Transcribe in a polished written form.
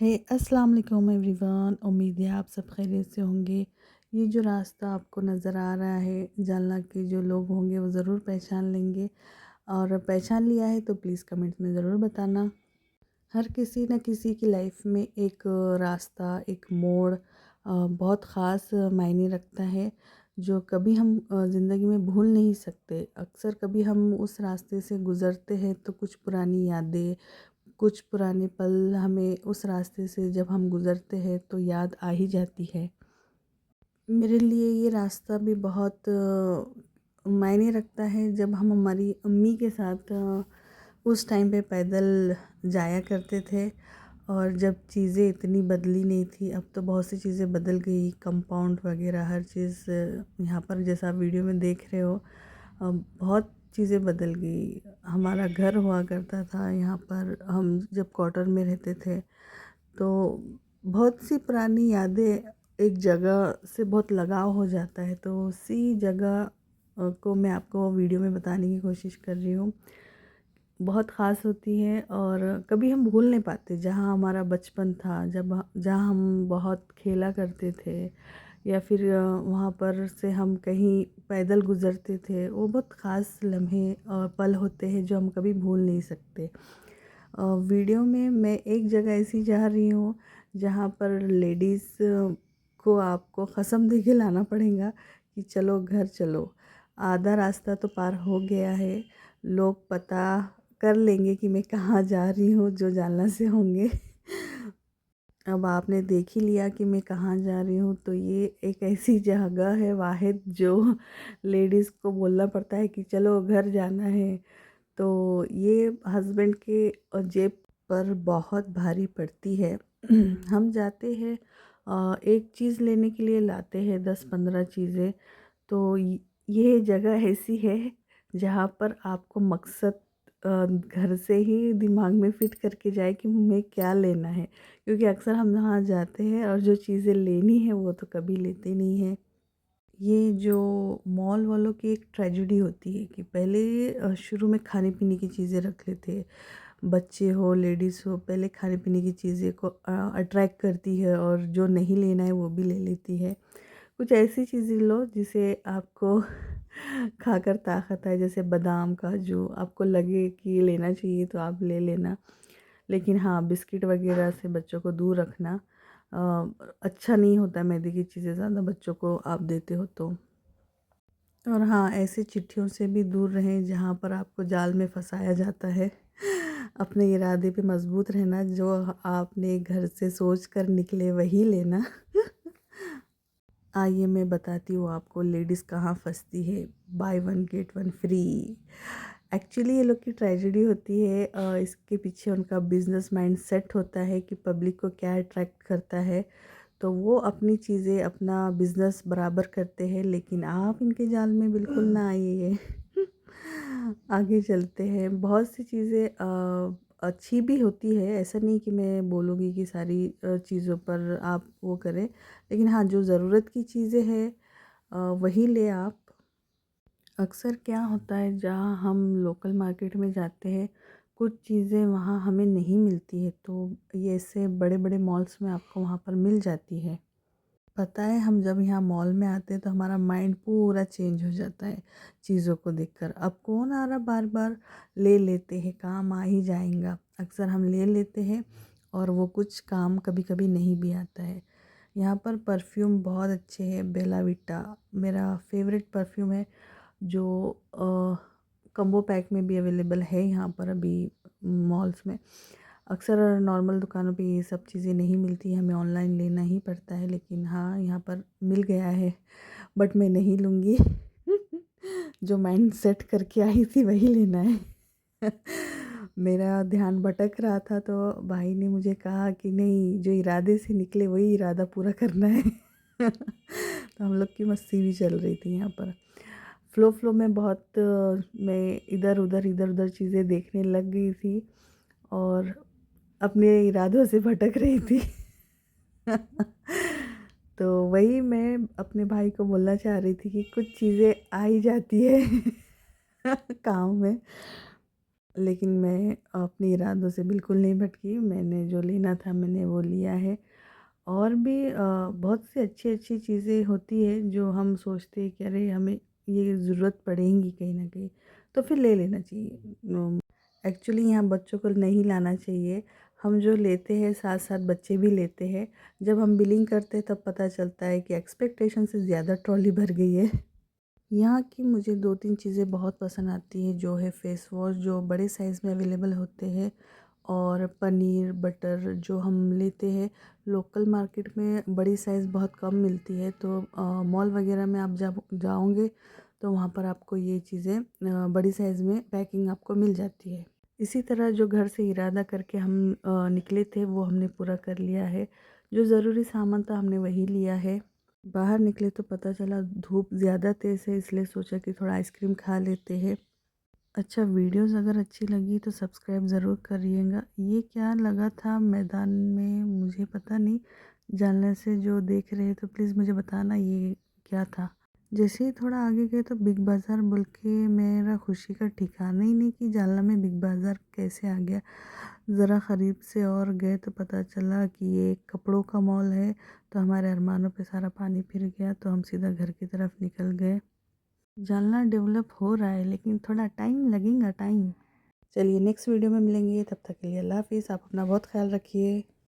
हे अस्सलाम वालेकुम एवरीवन। उम्मीद है आप सब खैरियत से होंगे। ये जो रास्ता आपको नज़र आ रहा है, जालना के जो लोग होंगे वो ज़रूर पहचान लेंगे, और पहचान लिया है तो प्लीज़ कमेंट में ज़रूर बताना। हर किसी न किसी की लाइफ में एक रास्ता, एक मोड़ बहुत ख़ास मायने रखता है, जो कभी हम ज़िंदगी में भूल नहीं सकते। अक्सर कभी हम उस रास्ते से गुज़रते हैं तो कुछ पुरानी यादें, कुछ पुराने पल हमें उस रास्ते से जब हम गुज़रते हैं तो याद आ ही जाती है। मेरे लिए ये रास्ता भी बहुत मायने रखता है। जब हम हमारी अम्मी के साथ उस टाइम पे पैदल जाया करते थे, और जब चीज़ें इतनी बदली नहीं थी। अब तो बहुत सी चीज़ें बदल गई, कंपाउंड वगैरह हर चीज़ यहाँ पर जैसा आप वीडियो में देख रहे हो, बहुत चीज़ें बदल गई। हमारा घर हुआ करता था यहाँ पर, हम जब क्वार्टर में रहते थे, तो बहुत सी पुरानी यादें, एक जगह से बहुत लगाव हो जाता है, तो उसी जगह को मैं आपको वीडियो में बताने की कोशिश कर रही हूँ। बहुत ख़ास होती है और कभी हम भूल नहीं पाते। जहाँ हमारा बचपन था, जहाँ हम बहुत खेला करते थे, या फिर वहाँ पर से हम कहीं पैदल गुज़रते थे, वो बहुत ख़ास लम्हे और पल होते हैं जो हम कभी भूल नहीं सकते। वीडियो में मैं एक जगह ऐसी जा रही हूँ जहाँ पर लेडीज़ को आपको कसम दे के लाना पड़ेगा कि चलो घर चलो। आधा रास्ता तो पार हो गया है, लोग पता कर लेंगे कि मैं कहाँ जा रही हूँ, जो जालना से होंगे। अब आपने देख ही लिया कि मैं कहाँ जा रही हूँ, तो ये एक ऐसी जगह है वाहिद जो लेडीज़ को बोलना पड़ता है कि चलो घर जाना है। तो ये हस्बैंड के जेब पर बहुत भारी पड़ती है। हम जाते हैं, एक चीज़ लेने के लिए लाते हैं 10-15 चीज़ें। तो ये जगह ऐसी है जहाँ पर आपको मकसद घर से ही दिमाग में फिट करके जाए कि हमें क्या लेना है, क्योंकि अक्सर हम वहाँ जाते हैं और जो चीज़ें लेनी है वो तो कभी लेते नहीं हैं। ये जो मॉल वालों की एक ट्रेजेडी होती है कि पहले शुरू में खाने पीने की चीज़ें रख लेते, बच्चे हो लेडीज़ हो, पहले खाने पीने की चीज़ें को अट्रैक्ट करती है, और जो नहीं लेना है वो भी ले लेती है। कुछ ऐसी चीज़ें लो जिसे आपको खाकर ताकत आए, जैसे बादाम, काजू, आपको लगे कि ये लेना चाहिए तो आप ले लेना। लेकिन हाँ, बिस्किट वगैरह से बच्चों को दूर रखना। अच्छा नहीं होता मैदे की चीज़ें ज़्यादा बच्चों को आप देते हो तो। और हाँ, ऐसे चिट्ठियों से भी दूर रहें जहाँ पर आपको जाल में फंसाया जाता है। अपने इरादे पे मज़बूत रहना, जो आपने घर से सोच कर निकले वही लेना। आइए मैं बताती हूँ आपको लेडीज़ कहाँ फंसती है। By one get one free. Actually ये लोग की ट्रेजेडी होती है, इसके पीछे उनका बिजनेस माइंड सेट होता है कि पब्लिक को क्या अट्रैक्ट करता है, तो वो अपनी चीज़ें, अपना बिजनेस बराबर करते हैं। लेकिन आप इनके जाल में बिल्कुल ना आइए। आगे चलते हैं। बहुत सी चीज़ें अच्छी भी होती है, ऐसा नहीं कि मैं बोलूँगी कि सारी चीज़ों पर आप वो करें, लेकिन हाँ, जो ज़रूरत की चीज़ें हैं वही ले आप। अक्सर क्या होता है, जहाँ हम लोकल मार्केट में जाते हैं, कुछ चीज़ें वहाँ हमें नहीं मिलती है, तो ये ऐसे बड़े बड़े मॉल्स में आपको वहाँ पर मिल जाती है। पता है, हम जब यहाँ मॉल में आते हैं तो हमारा माइंड पूरा चेंज हो जाता है चीज़ों को देखकर। अब कौन आ रहा बार बार, ले लेते हैं, काम आ ही जाएगा। अक्सर हम ले लेते हैं और वो कुछ काम कभी कभी नहीं भी आता है। यहाँ पर परफ्यूम बहुत अच्छे हैं। बेला विटा मेरा फेवरेट परफ्यूम है, जो कम्बो पैक में भी अवेलेबल है यहाँ पर अभी मॉल्स में। अक्सर नॉर्मल दुकानों पे ये सब चीज़ें नहीं मिलती, हमें ऑनलाइन लेना ही पड़ता है, लेकिन हाँ, यहाँ पर मिल गया है। बट मैं नहीं लूँगी। जो माइंड सेट करके आई थी वही लेना है। मेरा ध्यान भटक रहा था तो भाई ने मुझे कहा कि नहीं, जो इरादे से निकले वही इरादा पूरा करना है। तो हम लोग की मस्ती भी चल रही थी यहाँ पर। फ़्लो में बहुत मैं इधर उधर चीज़ें देखने लग गई थी, और अपने इरादों से भटक रही थी। तो वही मैं अपने भाई को बोलना चाह रही थी कि कुछ चीज़ें आ ही जाती है काम में। लेकिन मैं अपने इरादों से बिल्कुल नहीं भटकी, मैंने जो लेना था मैंने वो लिया है। और भी बहुत सी अच्छी-अच्छी चीज़ें होती है जो हम सोचते हैं कि अरे हमें ये ज़रूरत पड़ेंगी कहीं न कहीं, तो फिर ले लेना चाहिए। एक्चुअली यहाँ बच्चों को नहीं लाना चाहिए, हम जो लेते हैं साथ-साथ बच्चे भी लेते हैं। जब हम बिलिंग करते हैं तब पता चलता है कि एक्सपेक्टेशन से ज़्यादा ट्रॉली भर गई है। यहाँ की मुझे 2-3 चीज़ें बहुत पसंद आती है, जो है फेस वॉश जो बड़े साइज़ में अवेलेबल होते हैं, और पनीर बटर जो हम लेते हैं लोकल मार्केट में बड़ी साइज़ बहुत कम मिलती है, तो मॉल वगैरह में आप जब जाओगे तो वहाँ पर आपको ये चीज़ें बड़ी साइज़ में पैकिंग आपको मिल जाती है। इसी तरह जो घर से इरादा करके हम निकले थे वो हमने पूरा कर लिया है। जो ज़रूरी सामान था हमने वही लिया है। बाहर निकले तो पता चला धूप ज़्यादा तेज़ है, इसलिए सोचा कि थोड़ा आइसक्रीम खा लेते हैं। अच्छा, वीडियोज़ अगर अच्छी लगी तो सब्सक्राइब ज़रूर करिएगा। ये क्या लगा था मैदान में मुझे पता नहीं, जानने से जो देख रहे हैं तो प्लीज़ मुझे बताना ये क्या था। जैसे ही थोड़ा आगे गए तो बिग बाज़ार बोल के मेरा खुशी का ठिकाना ही नहीं कि जालना में बिग बाज़ार कैसे आ गया। ज़रा करीब से और गए तो पता चला कि ये एक कपड़ों का मॉल है, तो हमारे अरमानों पे सारा पानी फिर गया, तो हम सीधा घर की तरफ निकल गए। जालना डेवलप हो रहा है लेकिन थोड़ा टाइम लगेगा टाइम। चलिए नेक्स्ट वीडियो में मिलेंगे, तब तक के लिए अल्लाह हाफ़िज़। आप अपना बहुत ख़्याल रखिए।